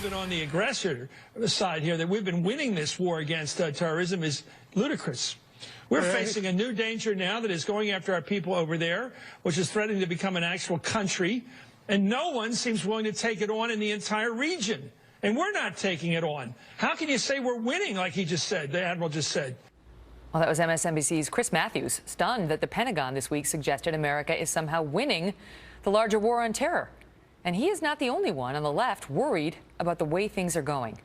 been on the aggressor side here, that we've been winning this war against terrorism, is ludicrous. We're facing a new danger now that is going after our people over there, which is threatening to become an actual country. And no one seems willing to take it on in the entire region. And we're not taking it on. How can you say we're winning, like he just said, the Admiral just said? Well, that was MSNBC's Chris Matthews, stunned that the Pentagon this week suggested America is somehow winning the larger war on terror. And he is not the only one on the left worried about the way things are going.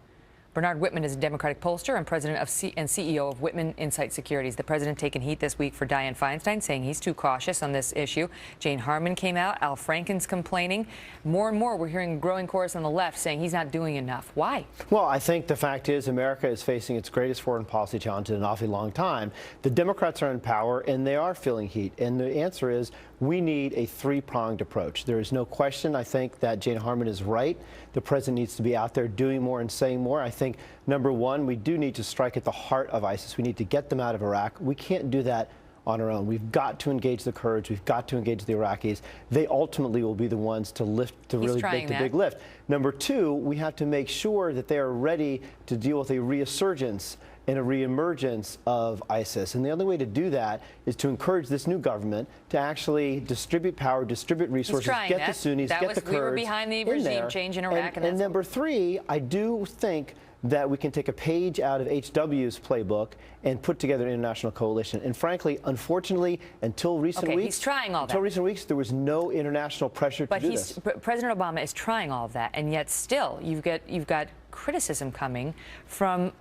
Bernard Whitman is a Democratic pollster and president of and CEO of Whitman Insight Securities. The president taking heat this week for Dianne Feinstein, saying he's too cautious on this issue. Jane Harman came out. Al Franken's complaining. More and more, we're hearing a growing chorus on the left saying he's not doing enough. Why? Well, I think the fact is America is facing its greatest foreign policy challenge in an awfully long time. The Democrats are in power, and they are feeling heat. And the answer is we need a three-pronged approach. There is no question, I think, that Jane Harman is right. The president needs to be out there doing more and saying more. I think, number one, we do need to strike at the heart of ISIS. We need to get them out of Iraq. We can't do that on our own. We've got to engage the Kurds. We've got to engage the Iraqis. They ultimately will be the ones to really make the big lift. Number two, we have to make sure that they are ready to deal with a resurgence and a reemergence of ISIS. And the only way to do that is to encourage this new government to actually distribute power, distribute resources, get the Sunnis, get the Kurds. We were behind the regime change in Iraq. And number three, I do think that we can take a page out of HW's playbook and put together an international coalition. And frankly, unfortunately, until recent weeks, he's trying all that. Until recent weeks, there was no international pressure to do this. But President Obama is trying all of that, and yet still, you've got criticism coming from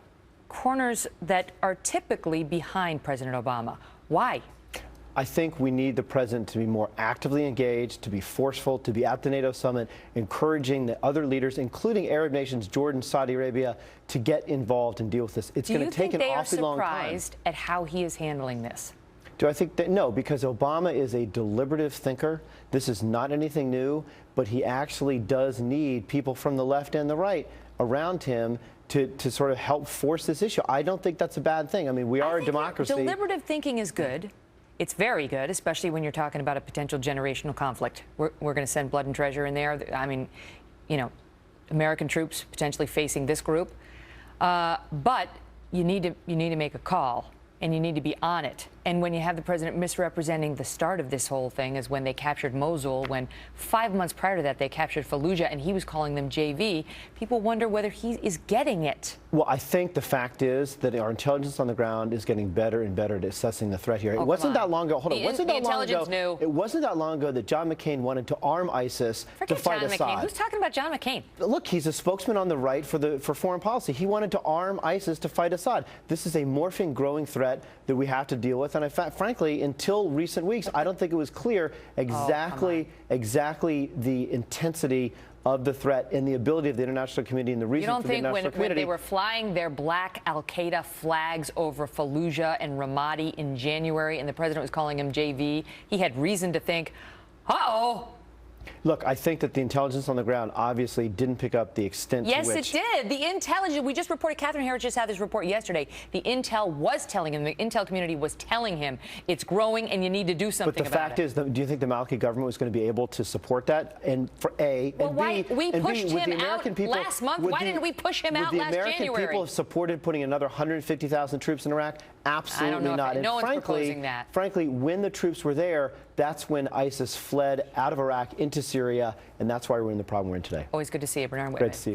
corners that are typically behind President Obama. Why? I think we need the president to be more actively engaged, to be forceful, to be at the NATO summit, encouraging the other leaders, including Arab nations, Jordan, Saudi Arabia, to get involved and deal with this. It's going to take an awfully long time. Do you think they are surprised at how he is handling this? Do I think that? No, because Obama is a deliberative thinker. This is not anything new, but he actually does need people from the left and the right around him to sort of help force this issue. I don't think that's a bad thing. I mean, we are a democracy. Deliberative thinking is good. It's very good, especially when you're talking about a potential generational conflict. We're going to send blood and treasure in there. I mean, you know, American troops potentially facing this group. But you need to make a call, and you need to be on it. And when you have the president misrepresenting the start of this whole thing is when they captured Mosul, when 5 months prior to that they captured Fallujah, and he was calling them JV, people wonder whether he is getting it. Well, I think the fact is that our intelligence on the ground is getting better and better at assessing the threat here. It wasn't that long ago. Hold on. It wasn't that long ago that John McCain wanted to arm ISIS to fight Assad. McCain. Who's talking about John McCain? Look, he's a spokesman on the right for foreign policy. He wanted to arm ISIS to fight Assad. This is a morphing, growing threat that we have to deal with. And in fact, frankly, until recent weeks, I don't think it was clear exactly the intensity of the threat and the ability of the international community and the reason for the international community. You don't think when they were flying their black al-Qaeda flags over Fallujah and Ramadi in January and the president was calling him JV, he had reason to think, uh-oh. Look, I think that the intelligence on the ground obviously didn't pick up the extent to which... Yes, it did. The intelligence, we just reported, Catherine Harris just had this report yesterday. The intel was telling him, the intel community was telling him it's growing and you need to do something about it. But the fact is, do you think the Maliki government was going to be able to support that? And for A, well, and B, we pushed him out last month. Why didn't we push him out last January? Would the American people have supported putting another 150,000 troops in Iraq? Absolutely not. No one's proposing that. Frankly, when the troops were there, that's when ISIS fled out of Iraq into Syria, and that's why we're in the problem we're in today. Always good to see you, Bernard Whitman. Great to see you.